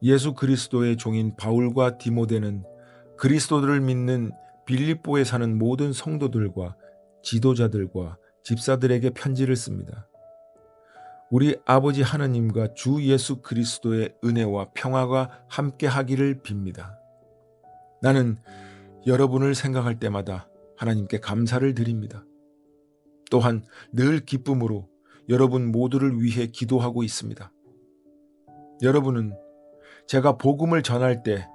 예수 그리스도의 종인 바울과 디모데는 그리스도를 믿는 빌립보에 사는 모든 성도들과 지도자들과 집사들에게 편지를 씁니다. 우리 아버지 하나님과 주 예수 그리스도의 은혜와 평화가 함께 하기를 빕니다. 나는 여러분을 생각할 때마다 하나님께 감사를 드립니다. 또한 늘 기쁨으로 여러분 모두를 위해 기도하고 있습니다. 여러분은 제가 복음을 전할 때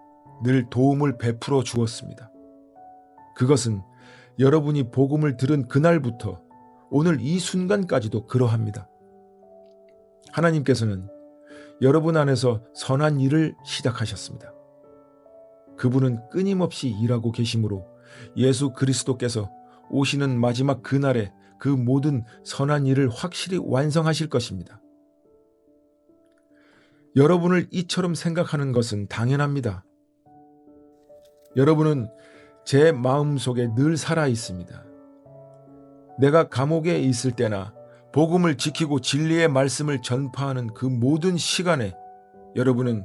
늘 도움을 베풀어 주었습니다. 그것은 여러분이 복음을 들은 그날부터 오늘 이 순간까지도 그러합니다. 하나님께서는 여러분 안에서 선한 일을 시작하셨습니다. 그분은 끊임없이 일하고 계시므로 예수 그리스도께서 오시는 마지막 그날에 그 모든 선한 일을 확실히 완성하실 것입니다. 여러분을 이처럼 생각하는 것은 당연합니다. 여러분은 제 마음속에 늘 살아 있습니다. 내가 감옥에 있을 때나 복음을 지키고 진리의 말씀을 전파하는 그 모든 시간에 여러분은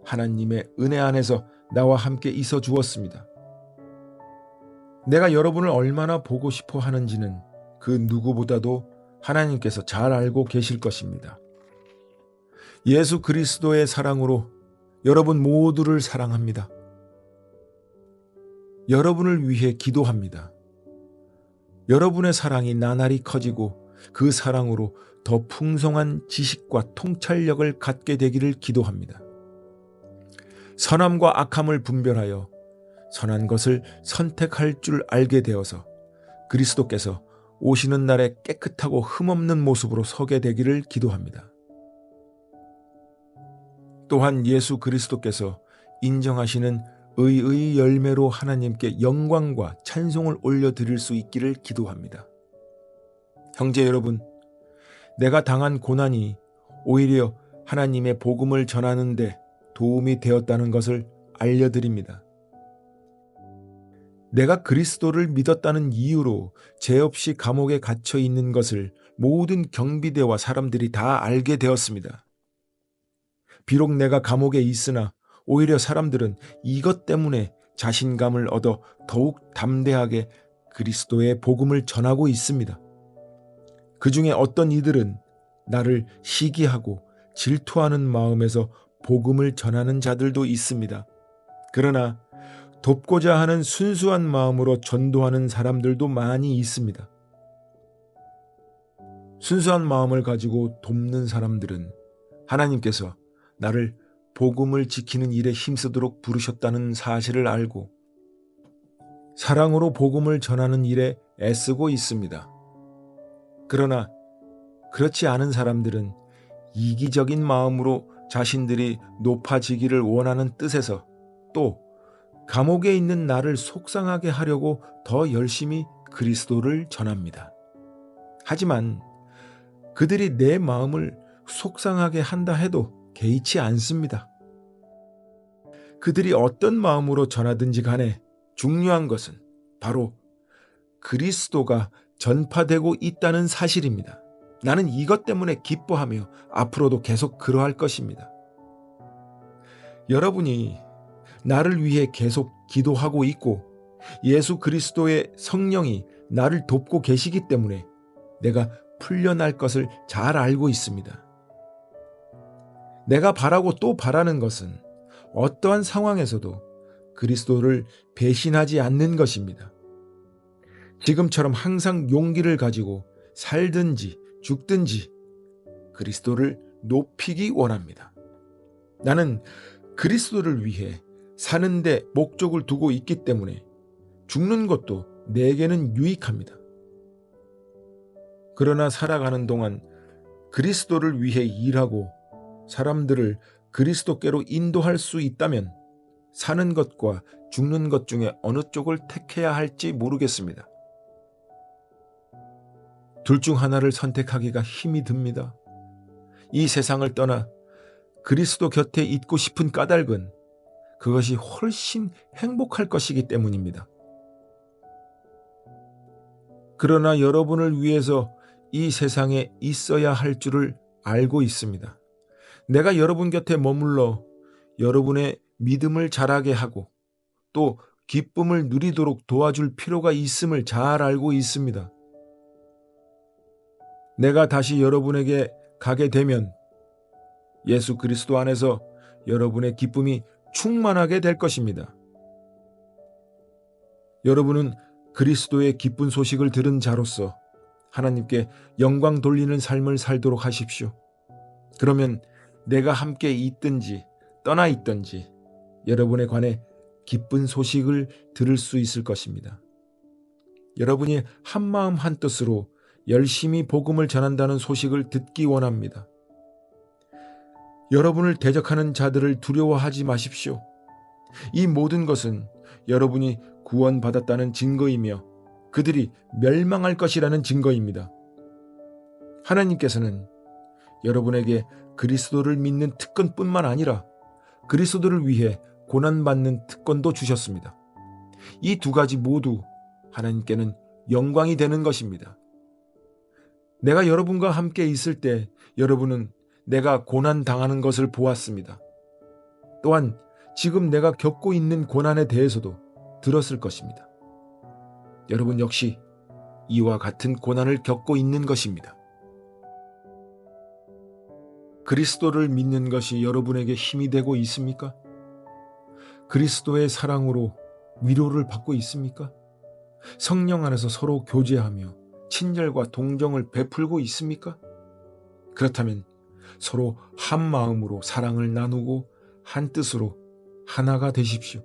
하나님의 은혜 안에서 나와 함께 있어 주었습니다. 내가 여러분을 얼마나 보고 싶어 하는지는 그 누구보다도 하나님께서 잘 알고 계실 것입니다. 예수 그리스도의 사랑으로 여러분 모두를 사랑합니다. 여러분을 위해 기도합니다. 여러분의 사랑이 나날이 커지고 그 사랑으로 더 풍성한 지식과 통찰력을 갖게 되기를 기도합니다. 선함과 악함을 분별하여 선한 것을 선택할 줄 알게 되어서 그리스도께서 오시는 날에 깨끗하고 흠없는 모습으로 서게 되기를 기도합니다. 또한 예수 그리스도께서 인정하시는 의의 열매로 하나님께 영광과 찬송을 올려드릴 수 있기를 기도합니다. 형제 여러분, 내가 당한 고난이 오히려 하나님의 복음을 전하는 데 도움이 되었다는 것을 알려드립니다. 내가 그리스도를 믿었다는 이유로 죄 없이 감옥에 갇혀 있는 것을 모든 경비대와 사람들이 다 알게 되었습니다. 비록 내가 감옥에 있으나 오히려 사람들은 이것 때문에 자신감을 얻어 더욱 담대하게 그리스도의 복음을 전하고 있습니다. 그 중에 어떤 이들은 나를 시기하고 질투하는 마음에서 복음을 전하는 자들도 있습니다. 그러나 돕고자 하는 순수한 마음으로 전도하는 사람들도 많이 있습니다. 순수한 마음을 가지고 돕는 사람들은 하나님께서 나를 복음을 지키는 일에 힘쓰도록 부르셨다는 사실을 알고 사랑으로 복음을 전하는 일에 애쓰고 있습니다. 그러나 그렇지 않은 사람들은 이기적인 마음으로 자신들이 높아지기를 원하는 뜻에서 또 감옥에 있는 나를 속상하게 하려고 더 열심히 그리스도를 전합니다. 하지만 그들이 내 마음을 속상하게 한다 해도 개의치 않습니다. 그들이 어떤 마음으로 전하든지 간에 중요한 것은 바로 그리스도가 전파되고 있다는 사실입니다. 나는 이것 때문에 기뻐하며 앞으로도 계속 그러할 것입니다. 여러분이 나를 위해 계속 기도하고 있고 예수 그리스도의 성령이 나를 돕고 계시기 때문에 내가 풀려날 것을 잘 알고 있습니다. 내가 바라고 또 바라는 것은 어떠한 상황에서도 그리스도를 배신하지 않는 것입니다. 지금처럼 항상 용기를 가지고 살든지 죽든지 그리스도를 높이기 원합니다. 나는 그리스도를 위해 사는데 목적을 두고 있기 때문에 죽는 것도 내게는 유익합니다. 그러나 살아가는 동안 그리스도를 위해 일하고 사람들을 그리스도께로 인도할 수 있다면 사는 것과 죽는 것 중에 어느 쪽을 택해야 할지 모르겠습니다. 둘 중 하나를 선택하기가 힘이 듭니다. 이 세상을 떠나 그리스도 곁에 있고 싶은 까닭은 그것이 훨씬 행복할 것이기 때문입니다. 그러나 여러분을 위해서 이 세상에 있어야 할 줄을 알고 있습니다. 내가 여러분 곁에 머물러 여러분의 믿음을 자라게 하고 또 기쁨을 누리도록 도와줄 필요가 있음을 잘 알고 있습니다. 내가 다시 여러분에게 가게 되면 예수 그리스도 안에서 여러분의 기쁨이 충만하게 될 것입니다. 여러분은 그리스도의 기쁜 소식을 들은 자로서 하나님께 영광 돌리는 삶을 살도록 하십시오. 그러면 내가 함께 있든지 떠나 있든지 여러분에 관해 기쁜 소식을 들을 수 있을 것입니다. 여러분이 한마음 한뜻으로 열심히 복음을 전한다는 소식을 듣기 원합니다. 여러분을 대적하는 자들을 두려워하지 마십시오. 이 모든 것은 여러분이 구원받았다는 증거이며 그들이 멸망할 것이라는 증거입니다. 하나님께서는 여러분에게 그리스도를 믿는 특권뿐만 아니라 그리스도를 위해 고난받는 특권도 주셨습니다. 이 두 가지 모두 하나님께는 영광이 되는 것입니다. 내가 여러분과 함께 있을 때 여러분은 내가 고난 당하는 것을 보았습니다. 또한 지금 내가 겪고 있는 고난에 대해서도 들었을 것입니다. 여러분 역시 이와 같은 고난을 겪고 있는 것입니다. 그리스도를 믿는 것이 여러분에게 힘이 되고 있습니까? 그리스도의 사랑으로 위로를 받고 있습니까? 성령 안에서 서로 교제하며 친절과 동정을 베풀고 있습니까? 그렇다면 서로 한 마음으로 사랑을 나누고 한 뜻으로 하나가 되십시오.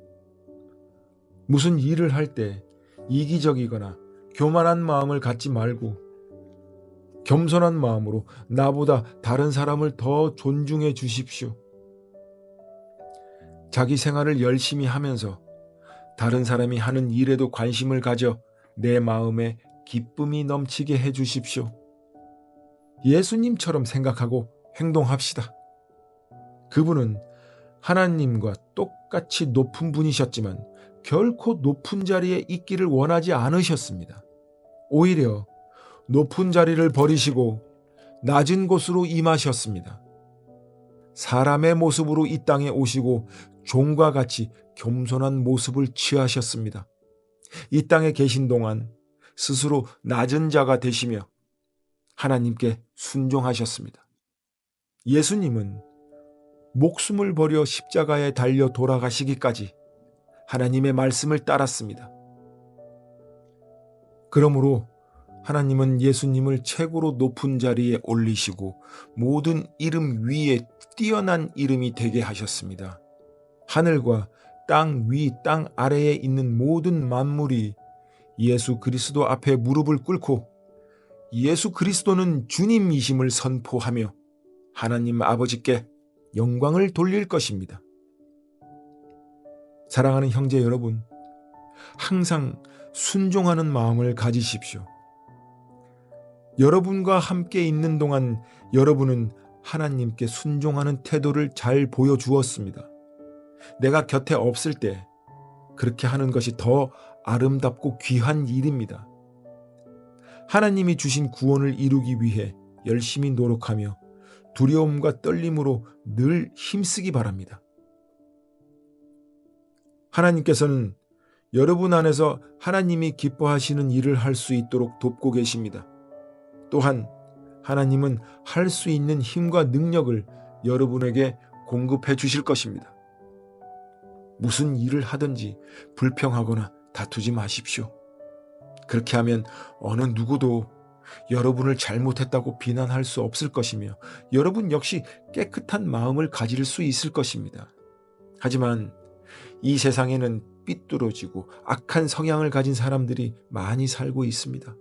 무슨 일을 할 때 이기적이거나 교만한 마음을 갖지 말고 겸손한 마음으로 나보다 다른 사람을 더 존중해 주십시오. 자기 생활을 열심히 하면서 다른 사람이 하는 일에도 관심을 가져 내 마음에 기쁨이 넘치게 해 주십시오. 예수님처럼 생각하고 행동합시다. 그분은 하나님과 똑같이 높은 분이셨지만 결코 높은 자리에 있기를 원하지 않으셨습니다. 오히려 높은 자리를 버리시고 낮은 곳으로 임하셨습니다. 사람의 모습으로 이 땅에 오시고 종과 같이 겸손한 모습을 취하셨습니다. 이 땅에 계신 동안 스스로 낮은 자가 되시며 하나님께 순종하셨습니다. 예수님은 목숨을 버려 십자가에 달려 돌아가시기까지 하나님의 말씀을 따랐습니다. 그러므로 하나님은 예수님을 최고로 높은 자리에 올리시고 모든 이름 위에 뛰어난 이름이 되게 하셨습니다. 하늘과 땅 위, 땅 아래에 있는 모든 만물이 예수 그리스도 앞에 무릎을 꿇고 예수 그리스도는 주님이심을 선포하며 하나님 아버지께 영광을 돌릴 것입니다. 사랑하는 형제 여러분, 항상 순종하는 마음을 가지십시오. 여러분과 함께 있는 동안 여러분은 하나님께 순종하는 태도를 잘 보여주었습니다. 내가 곁에 없을 때 그렇게 하는 것이 더 아름답고 귀한 일입니다. 하나님이 주신 구원을 이루기 위해 열심히 노력하며 두려움과 떨림으로 늘 힘쓰기 바랍니다. 하나님께서는 여러분 안에서 하나님이 기뻐하시는 일을 할 수 있도록 돕고 계십니다. 또한 하나님은 할 수 있는 힘과 능력을 여러분에게 공급해 주실 것입니다. 무슨 일을 하든지 불평하거나 다투지 마십시오. 그렇게 하면 어느 누구도 여러분을 잘못했다고 비난할 수 없을 것이며 여러분 역시 깨끗한 마음을 가질 수 있을 것입니다. 하지만 이 세상에는 삐뚤어지고 악한 성향을 가진 사람들이 많이 살고 있습니다.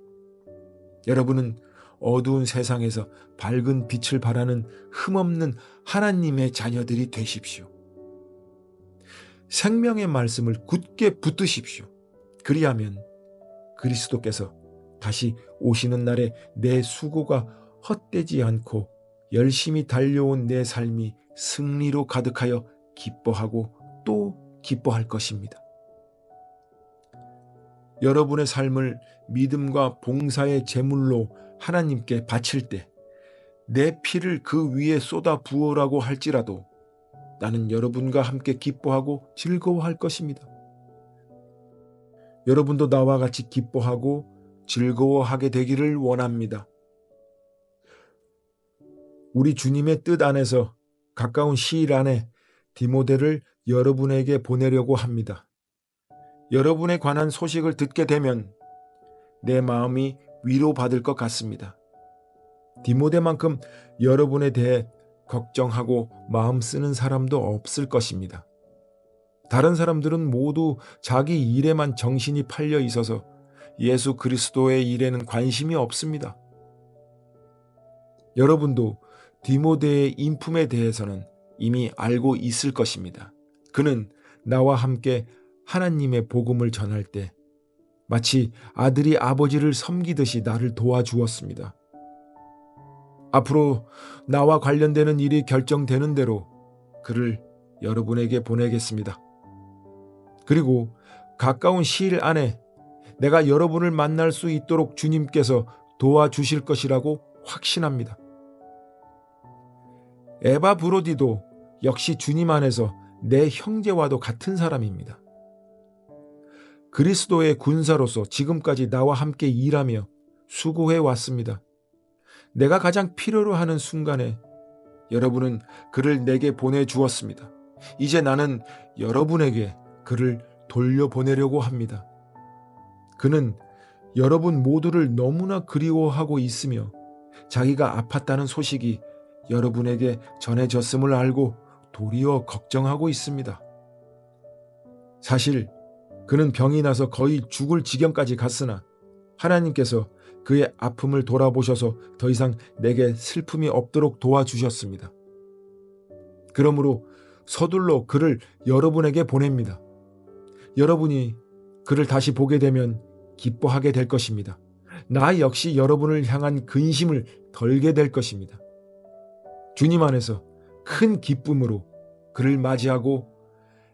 여러분은 어두운 세상에서 밝은 빛을 발하는 흠없는 하나님의 자녀들이 되십시오. 생명의 말씀을 굳게 붙드십시오. 그리하면 그리스도께서 다시 오시는 날에 내 수고가 헛되지 않고 열심히 달려온 내 삶이 승리로 가득하여 기뻐하고 또 기뻐할 것입니다. 여러분의 삶을 믿음과 봉사의 제물로 하나님께 바칠 때 내 피를 그 위에 쏟아 부으라고 할지라도 나는 여러분과 함께 기뻐하고 즐거워할 것입니다. 여러분도 나와 같이 기뻐하고 즐거워하게 되기를 원합니다. 우리 주님의 뜻 안에서 가까운 시일 안에 디모데를 여러분에게 보내려고 합니다. 여러분에 관한 소식을 듣게 되면 내 마음이 위로받을 것 같습니다. 디모데만큼 여러분에 대해 걱정하고 마음 쓰는 사람도 없을 것입니다. 다른 사람들은 모두 자기 일에만 정신이 팔려 있어서 예수 그리스도의 일에는 관심이 없습니다. 여러분도 디모데의 인품에 대해서는 이미 알고 있을 것입니다. 그는 나와 함께 하나님의 복음을 전할 때 마치 아들이 아버지를 섬기듯이 나를 도와주었습니다. 앞으로 나와 관련되는 일이 결정되는 대로 그를 여러분에게 보내겠습니다. 그리고 가까운 시일 안에 내가 여러분을 만날 수 있도록 주님께서 도와주실 것이라고 확신합니다. 에바브로디도 역시 주님 안에서 내 형제와도 같은 사람입니다. 그리스도의 군사로서 지금까지 나와 함께 일하며 수고해 왔습니다. 내가 가장 필요로 하는 순간에 여러분은 그를 내게 보내주었습니다. 이제 나는 여러분에게 그를 돌려보내려고 합니다. 그는 여러분 모두를 너무나 그리워하고 있으며 자기가 아팠다는 소식이 여러분에게 전해졌음을 알고 도리어 걱정하고 있습니다. 사실 그는 병이 나서 거의 죽을 지경까지 갔으나 하나님께서 그의 아픔을 돌아보셔서 더 이상 내게 슬픔이 없도록 도와주셨습니다. 그러므로 서둘러 그를 여러분에게 보냅니다. 여러분이 그를 다시 보게 되면 기뻐하게 될 것입니다. 나 역시 여러분을 향한 근심을 덜게 될 것입니다. 주님 안에서 큰 기쁨으로 그를 맞이하고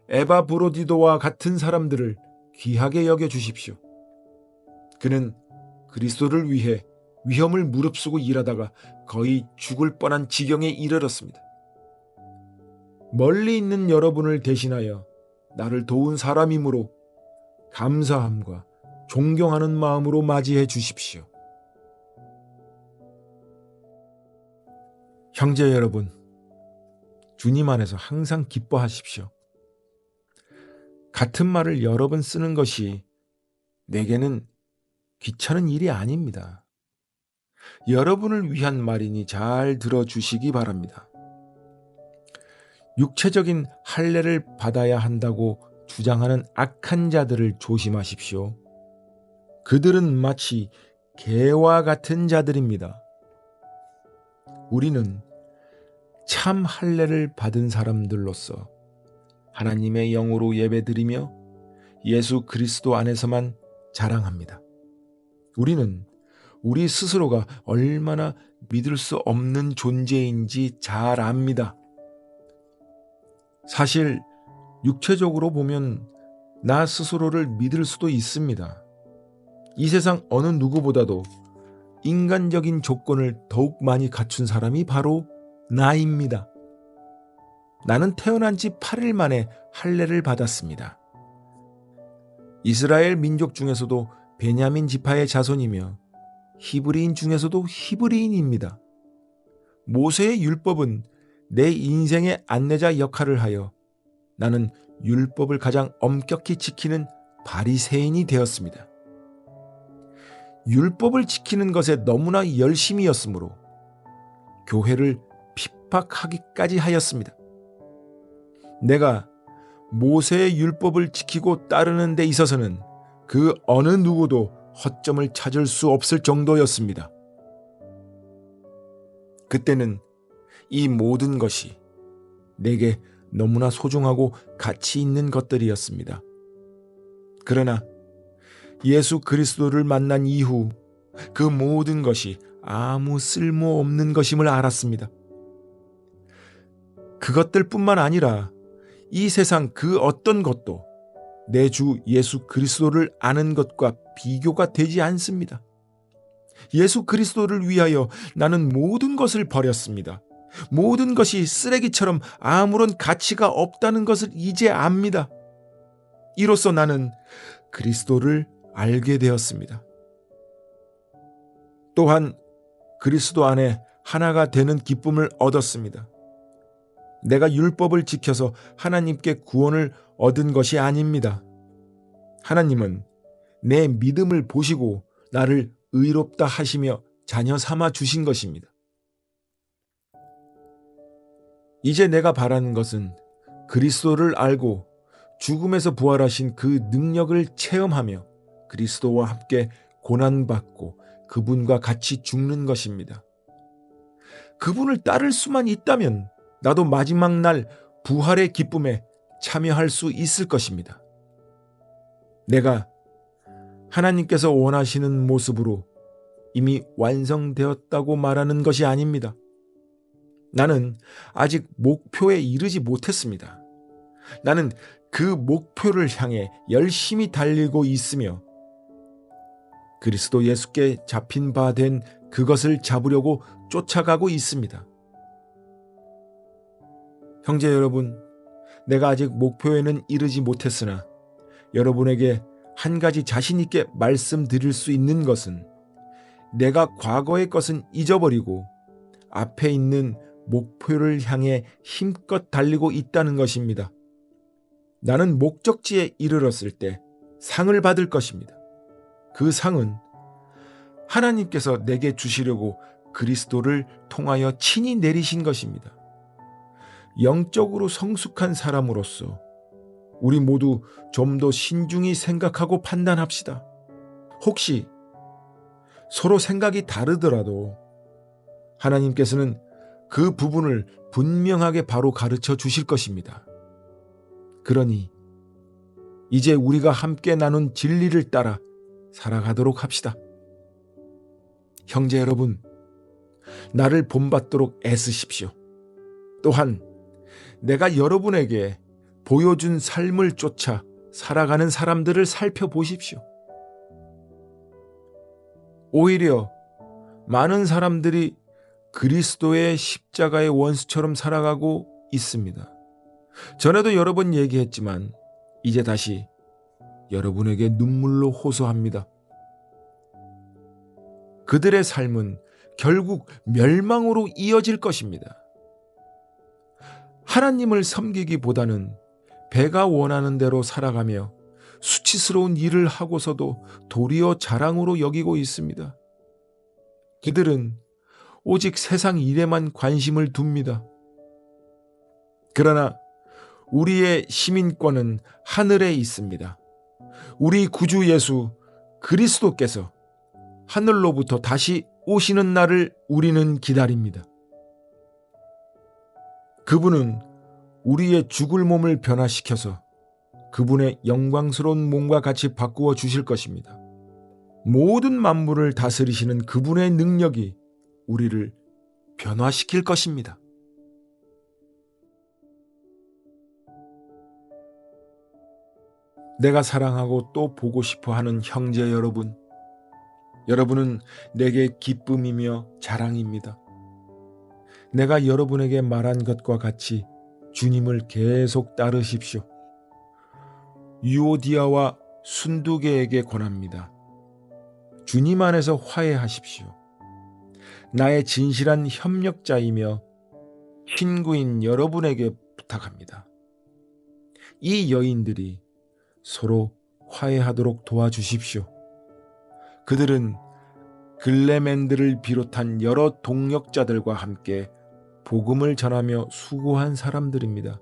에바브로디도와 같은 사람들을 귀하게 여겨 주십시오. 그는 그리스도를 위해 위험을 무릅쓰고 일하다가 거의 죽을 뻔한 지경에 이르렀습니다. 멀리 있는 여러분을 대신하여 나를 도운 사람이므로 감사함과 존경하는 마음으로 맞이해 주십시오. 형제 여러분, 주님 안에서 항상 기뻐하십시오. 같은 말을 여러 번 쓰는 것이 내게는 귀찮은 일이 아닙니다. 여러분을 위한 말이니 잘 들어주시기 바랍니다. 육체적인 할례를 받아야 한다고 주장하는 악한 자들을 조심하십시오. 그들은 마치 개와 같은 자들입니다. 우리는 참 할례를 받은 사람들로서 하나님의 영으로 예배드리며 예수 그리스도 안에서만 자랑합니다. 우리는 우리 스스로가 얼마나 믿을 수 없는 존재인지 잘 압니다. 사실 육체적으로 보면 나 스스로를 믿을 수도 있습니다. 이 세상 어느 누구보다도 인간적인 조건을 더욱 많이 갖춘 사람이 바로 나입니다. 나는 태어난 지 8일 만에 할례를 받았습니다. 이스라엘 민족 중에서도 베냐민 지파의 자손이며 히브리인 중에서도 히브리인입니다. 모세의 율법은 내 인생의 안내자 역할을 하여 나는 율법을 가장 엄격히 지키는 바리새인이 되었습니다. 율법을 지키는 것에 너무나 열심이었으므로 교회를 핍박하기까지 하였습니다. 내가 모세의 율법을 지키고 따르는 데 있어서는 그 어느 누구도 허점을 찾을 수 없을 정도였습니다. 그때는 이 모든 것이 내게 너무나 소중하고 가치 있는 것들이었습니다. 그러나 예수 그리스도를 만난 이후 그 모든 것이 아무 쓸모없는 것임을 알았습니다. 그것들뿐만 아니라 이 세상 그 어떤 것도 내 주 예수 그리스도를 아는 것과 비교가 되지 않습니다. 예수 그리스도를 위하여 나는 모든 것을 버렸습니다. 모든 것이 쓰레기처럼 아무런 가치가 없다는 것을 이제 압니다. 이로써 나는 그리스도를 알게 되었습니다. 또한 그리스도 안에 하나가 되는 기쁨을 얻었습니다. 내가 율법을 지켜서 하나님께 구원을 얻은 것이 아닙니다. 하나님은 내 믿음을 보시고 나를 의롭다 하시며 자녀 삼아 주신 것입니다. 이제 내가 바라는 것은 그리스도를 알고 죽음에서 부활하신 그 능력을 체험하며 그리스도와 함께 고난받고 그분과 같이 죽는 것입니다. 그분을 따를 수만 있다면 나도 마지막 날 부활의 기쁨에 참여할 수 있을 것입니다. 내가 하나님께서 원하시는 모습으로 이미 완성되었다고 말하는 것이 아닙니다. 나는 아직 목표에 이르지 못했습니다. 나는 그 목표를 향해 열심히 달리고 있으며 그리스도 예수께 잡힌 바 된 그것을 잡으려고 쫓아가고 있습니다. 형제 여러분, 내가 아직 목표에는 이르지 못했으나 여러분에게 한 가지 자신 있게 말씀드릴 수 있는 것은 내가 과거의 것은 잊어버리고 앞에 있는 목표를 향해 힘껏 달리고 있다는 것입니다. 나는 목적지에 이르렀을 때 상을 받을 것입니다. 그 상은 하나님께서 내게 주시려고 그리스도를 통하여 친히 내리신 것입니다. 영적으로 성숙한 사람으로서 우리 모두 좀 더 신중히 생각하고 판단합시다. 혹시 서로 생각이 다르더라도 하나님께서는 그 부분을 분명하게 바로 가르쳐 주실 것입니다. 그러니 이제 우리가 함께 나눈 진리를 따라 살아가도록 합시다. 형제 여러분, 나를 본받도록 애쓰십시오. 또한 내가 여러분에게 보여준 삶을 쫓아 살아가는 사람들을 살펴보십시오. 오히려 많은 사람들이 그리스도의 십자가의 원수처럼 살아가고 있습니다. 전에도 여러 번 얘기했지만 이제 다시 여러분에게 눈물로 호소합니다. 그들의 삶은 결국 멸망으로 이어질 것입니다. 하나님을 섬기기보다는 배가 원하는 대로 살아가며 수치스러운 일을 하고서도 도리어 자랑으로 여기고 있습니다. 그들은 오직 세상 일에만 관심을 둡니다. 그러나 우리의 시민권은 하늘에 있습니다. 우리 구주 예수 그리스도께서 하늘로부터 다시 오시는 날을 우리는 기다립니다. 그분은 우리의 죽을 몸을 변화시켜서 그분의 영광스러운 몸과 같이 바꾸어 주실 것입니다. 모든 만물을 다스리시는 그분의 능력이 우리를 변화시킬 것입니다. 내가 사랑하고 또 보고 싶어 하는 형제 여러분, 여러분은 내게 기쁨이며 자랑입니다. 내가 여러분에게 말한 것과 같이 주님을 계속 따르십시오. 유오디아와 순두계에게 권합니다. 주님 안에서 화해하십시오. 나의 진실한 협력자이며 친구인 여러분에게 부탁합니다. 이 여인들이 서로 화해하도록 도와주십시오. 그들은 글레멘드를 비롯한 여러 동역자들과 함께 복음을 전하며 수고한 사람들입니다.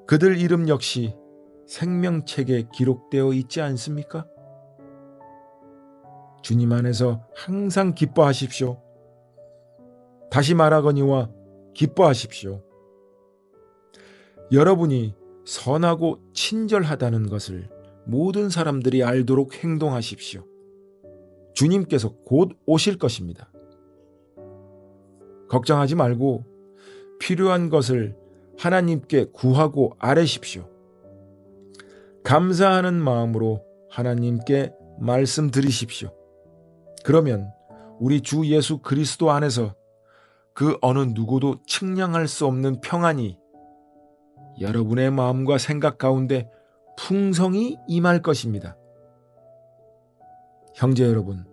그들 이름 역시 생명책에 기록되어 있지 않습니까? 주님 안에서 항상 기뻐하십시오. 다시 말하거니와 기뻐하십시오. 여러분이 선하고 친절하다는 것을 모든 사람들이 알도록 행동하십시오. 주님께서 곧 오실 것입니다. 걱정하지 말고 필요한 것을 하나님께 구하고 아뢰십시오. 감사하는 마음으로 하나님께 말씀드리십시오. 그러면 우리 주 예수 그리스도 안에서 그 어느 누구도 측량할 수 없는 평안이 여러분의 마음과 생각 가운데 풍성히 임할 것입니다. 형제 여러분,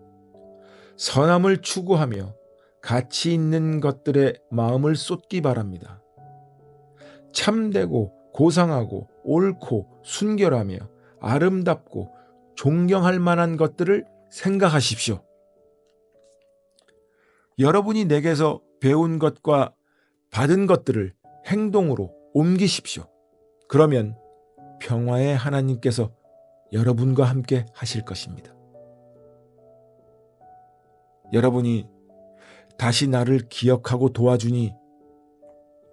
선함을 추구하며 가치 있는 것들에 마음을 쏟기 바랍니다. 참되고 고상하고 옳고 순결하며 아름답고 존경할 만한 것들을 생각하십시오. 여러분이 내게서 배운 것과 받은 것들을 행동으로 옮기십시오. 그러면 평화의 하나님께서 여러분과 함께 하실 것입니다. 여러분이 다시 나를 기억하고 도와주니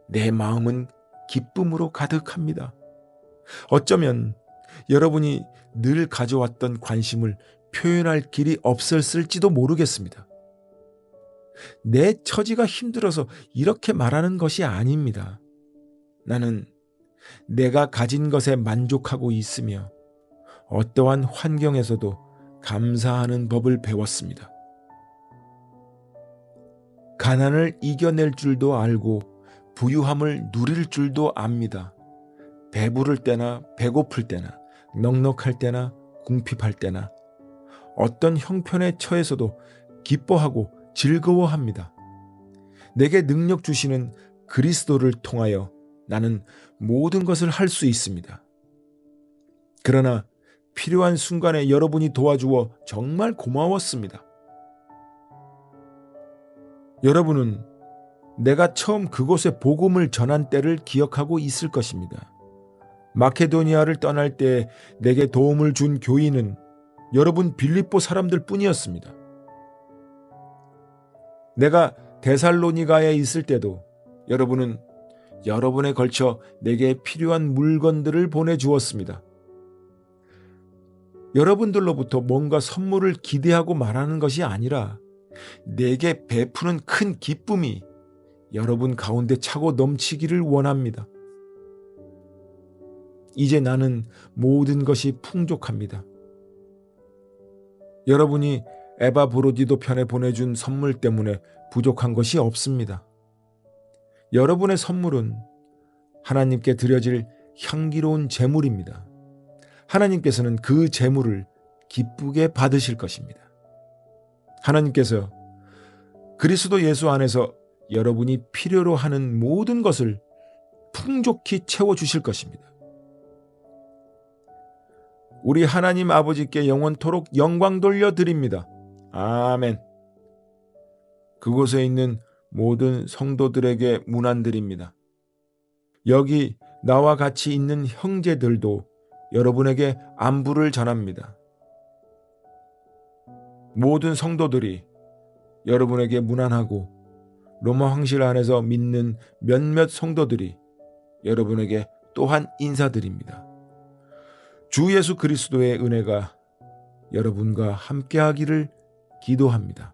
내 마음은 기쁨으로 가득합니다. 어쩌면 여러분이 늘 가져왔던 관심을 표현할 길이 없었을지도 모르겠습니다. 내 처지가 힘들어서 이렇게 말하는 것이 아닙니다. 나는 내가 가진 것에 만족하고 있으며 어떠한 환경에서도 감사하는 법을 배웠습니다. 가난을 이겨낼 줄도 알고 부유함을 누릴 줄도 압니다. 배부를 때나 배고플 때나 넉넉할 때나 궁핍할 때나 어떤 형편에 처해서도 기뻐하고 즐거워합니다. 내게 능력 주시는 그리스도를 통하여 나는 모든 것을 할 수 있습니다. 그러나 필요한 순간에 여러분이 도와주어 정말 고마웠습니다. 여러분은 내가 처음 그곳에 복음을 전한 때를 기억하고 있을 것입니다. 마케도니아를 떠날 때 내게 도움을 준 교인은 여러분 빌립보 사람들 뿐이었습니다. 내가 데살로니가에 있을 때도 여러분은 여러 번에 걸쳐 내게 필요한 물건들을 보내주었습니다. 여러분들로부터 뭔가 선물을 기대하고 말하는 것이 아니라 내게 베푸는 큰 기쁨이 여러분 가운데 차고 넘치기를 원합니다. 이제 나는 모든 것이 풍족합니다. 여러분이 에바 브로디도 편에 보내준 선물 때문에 부족한 것이 없습니다. 여러분의 선물은 하나님께 드려질 향기로운 제물입니다. 하나님께서는 그 제물을 기쁘게 받으실 것입니다. 하나님께서 그리스도 예수 안에서 여러분이 필요로 하는 모든 것을 풍족히 채워주실 것입니다. 우리 하나님 아버지께 영원토록 영광 돌려드립니다. 아멘. 그곳에 있는 모든 성도들에게 문안드립니다. 여기 나와 같이 있는 형제들도 여러분에게 안부를 전합니다. 모든 성도들이 여러분에게 문안하고 로마 황실 안에서 믿는 몇몇 성도들이 여러분에게 또한 인사드립니다. 주 예수 그리스도의 은혜가 여러분과 함께하기를 기도합니다.